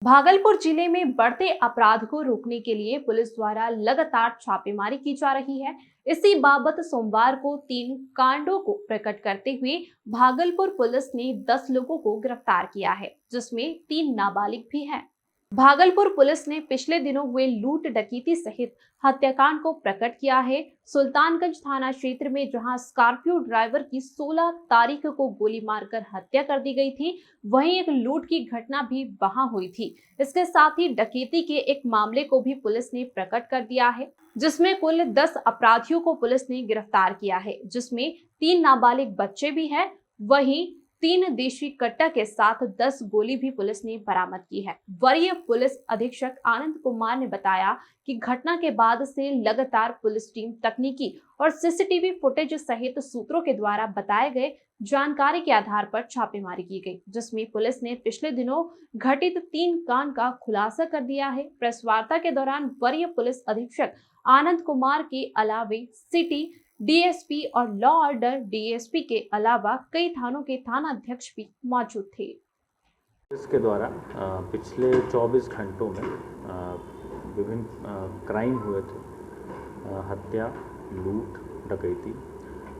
भागलपुर जिले में बढ़ते अपराध को रोकने के लिए पुलिस द्वारा लगातार छापेमारी की जा रही है। इसी बाबत सोमवार को 3 कांडों को प्रकट करते हुए भागलपुर पुलिस ने 10 लोगों को गिरफ्तार किया है, जिसमें 3 नाबालिग भी हैं। भागलपुर पुलिस ने पिछले दिनों हुए लूट डकैती सहित हत्याकांड को प्रकट किया है। सुल्तानगंज थाना क्षेत्र में जहां स्कॉर्पियो ड्राइवर की 16 तारीख को गोली मारकर हत्या कर दी गई थी, वहीं एक लूट की घटना भी वहां हुई थी। इसके साथ ही डकैती के एक मामले को भी पुलिस ने प्रकट कर दिया है, जिसमें कुल 10 अपराधियों को पुलिस ने गिरफ्तार किया है, जिसमें 3 नाबालिग बच्चे भी हैं। वहीं 3 देशी कट्टा के साथ 10 गोली भी पुलिस ने बरामद की है। वरीय पुलिस अधीक्षक आनंद कुमार ने बताया कि घटना के बाद से लगातार पुलिस टीम तकनीकी और सीसीटीवी फुटेज सहित सूत्रों के द्वारा बताए गए जानकारी के आधार पर छापेमारी की गई, जिसमें पुलिस ने पिछले दिनों घटित 3 कांड का खुलासा कर दिया है। प्रेस वार्ता के दौरान वरीय पुलिस अधीक्षक आनंद कुमार के अलावे सिटी डीएसपी और लॉ ऑर्डर डीएसपी के अलावा कई थानों के थानाध्यक्ष भी मौजूद थे। इसके द्वारा पिछले 24 घंटों में विभिन्न क्राइम हुए थे, हत्या, लूट, डकैती।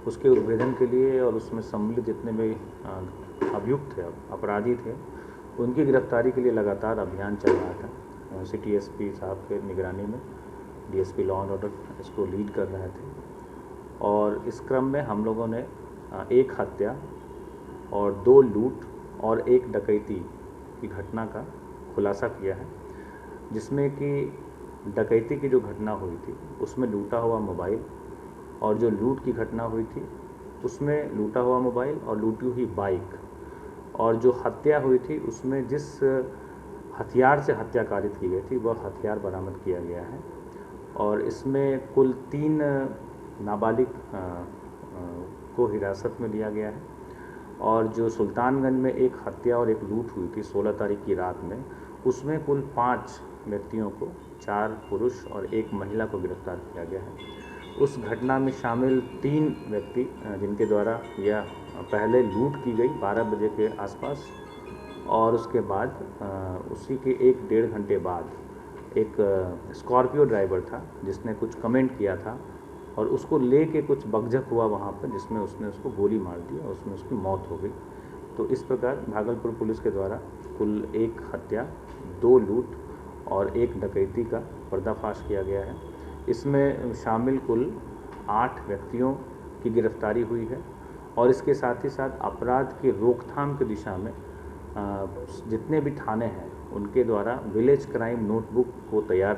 उसके उद्भेदन के लिए और उसमें सम्मिलित जितने भी अभियुक्त थे, अपराधी थे, उनकी गिरफ्तारी के लिए लगातार अभियान चल रहा था। सिटी एसपी साहब के निगरानी में डीएसपी लॉ एंड ऑर्डर इसको लीड कर रहे थे और इस क्रम में हम लोगों ने एक हत्या और 2 लूट और 1 डकैती की घटना का खुलासा किया है, जिसमें कि डकैती की जो घटना हुई थी उसमें लूटा हुआ मोबाइल और जो लूट की घटना हुई थी उसमें लूटा हुआ मोबाइल और लूटी हुई बाइक, और जो हत्या हुई थी उसमें जिस हथियार से हत्या कारित की गई थी वह हथियार बरामद किया गया है। और इसमें कुल 3 नाबालिग को हिरासत में लिया गया है। और जो सुल्तानगंज में एक हत्या और एक लूट हुई थी 16 तारीख की रात में, उसमें कुल 5 व्यक्तियों को, 4 पुरुष और 1 महिला को गिरफ्तार किया गया है। उस घटना में शामिल 3 व्यक्ति जिनके द्वारा यह पहले लूट की गई 12 बजे के आसपास, और उसके बाद उसी के 1-1.5 घंटे बाद एक स्कॉर्पियो ड्राइवर था जिसने कुछ कमेंट किया था और उसको लेके कुछ बकझक हुआ वहाँ पर, जिसमें उसने उसको गोली मार दी और उसमें उसकी मौत हो गई। तो इस प्रकार भागलपुर पुलिस के द्वारा कुल 1 हत्या, 2 लूट और 1 डकैती का पर्दाफाश किया गया है। इसमें शामिल कुल 8 व्यक्तियों की गिरफ्तारी हुई है और इसके साथ ही साथ अपराध की रोकथाम की दिशा में जितने भी थाने हैं उनके द्वारा विलेज क्राइम नोटबुक को तैयार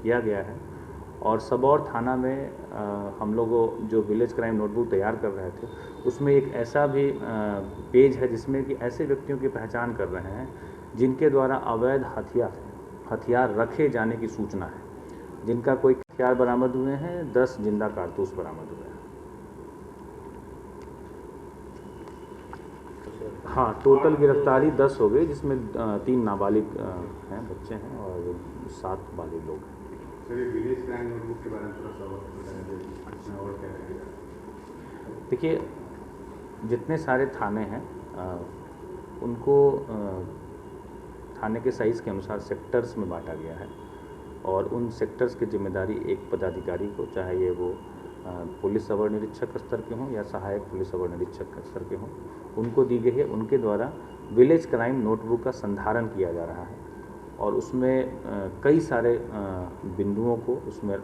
किया गया है। और सबौर थाना में हम लोग जो विलेज क्राइम नोटबुक तैयार कर रहे थे उसमें एक ऐसा भी पेज है जिसमें कि ऐसे व्यक्तियों की पहचान कर रहे हैं जिनके द्वारा अवैध हथियार रखे जाने की सूचना है, जिनका कोई हथियार बरामद हुए हैं, 10 जिंदा कारतूस बरामद हुए हैं। हाँ, टोटल गिरफ्तारी 10 हो गई, जिसमें 3 नाबालिग हैं, बच्चे हैं और 7 बालिग लोग हैं। विलेज क्राइम नोटबुक के बारे में थोड़ा सा बताएं और क्या रहेगा? देखिए, जितने सारे थाने हैं उनको थाने के साइज़ के अनुसार सेक्टर्स में बांटा गया है और उन सेक्टर्स की जिम्मेदारी एक पदाधिकारी को, चाहे ये वो पुलिस अवर निरीक्षक स्तर के हों या सहायक पुलिस अवर निरीक्षक स्तर के हों, उनको दी गई है। उनके द्वारा विलेज क्राइम नोटबुक का संधारण किया जा रहा है और उसमें कई सारे बिंदुओं को उसमें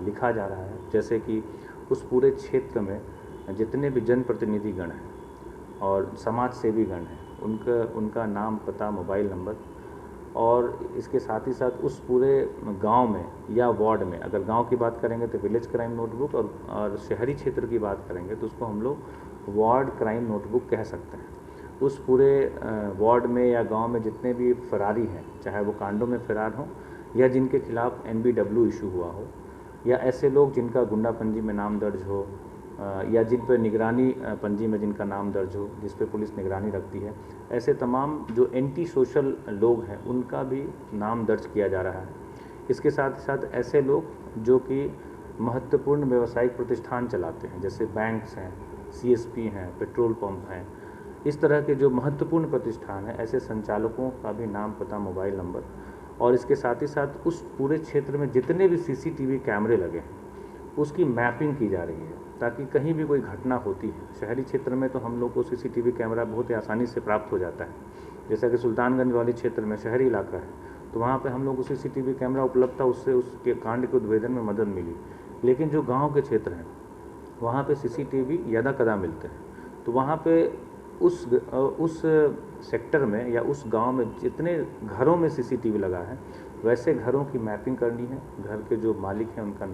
लिखा जा रहा है, जैसे कि उस पूरे क्षेत्र में जितने भी जनप्रतिनिधिगण हैं और समाज सेवी गण हैं उनका नाम, पता, मोबाइल नंबर, और इसके साथ ही साथ उस पूरे गांव में या वार्ड में, अगर गांव की बात करेंगे तो विलेज क्राइम नोटबुक और शहरी क्षेत्र की बात करेंगे तो उसको हम लोग वार्ड क्राइम नोटबुक कह सकते हैं। उस पूरे वार्ड में या गांव में जितने भी फरारी हैं, चाहे वो कांडों में फरार हों या जिनके खिलाफ NBW इशू हुआ हो या ऐसे लोग जिनका गुंडा पंजी में नाम दर्ज हो या जिन पर निगरानी पंजी में जिनका नाम दर्ज हो, जिस पे पुलिस निगरानी रखती है, ऐसे तमाम जो एंटी सोशल लोग हैं उनका भी नाम दर्ज किया जा रहा है। इसके साथ ही साथ ऐसे लोग जो कि महत्वपूर्ण व्यावसायिक प्रतिष्ठान चलाते हैं, जैसे बैंक्स हैं, CSP हैं, पेट्रोल पंप हैं, इस तरह के जो महत्वपूर्ण प्रतिष्ठान हैं, ऐसे संचालकों का भी नाम, पता, मोबाइल नंबर, और इसके साथ ही साथ उस पूरे क्षेत्र में जितने भी सीसीटीवी कैमरे लगे हैं उसकी मैपिंग की जा रही है, ताकि कहीं भी कोई घटना होती है। शहरी क्षेत्र में तो हम लोग को सीसीटीवी कैमरा बहुत ही आसानी से प्राप्त हो जाता है, जैसा कि सुल्तानगंज वाले क्षेत्र में शहरी इलाका है, तो वहाँ पे हम लोग को सीसीटीवी कैमरा उपलब्ध था, उससे उसके कांड के उद्भेदन में मदद मिली। लेकिन जो गाँव के क्षेत्र हैं वहाँ पे सीसीटीवी यदा कदा मिलते हैं, तो वहाँ पे उस सेक्टर में या उस गांव में जितने घरों में सीसीटीवी लगा है, वैसे घरों की मैपिंग करनी है, घर के जो मालिक हैं उनका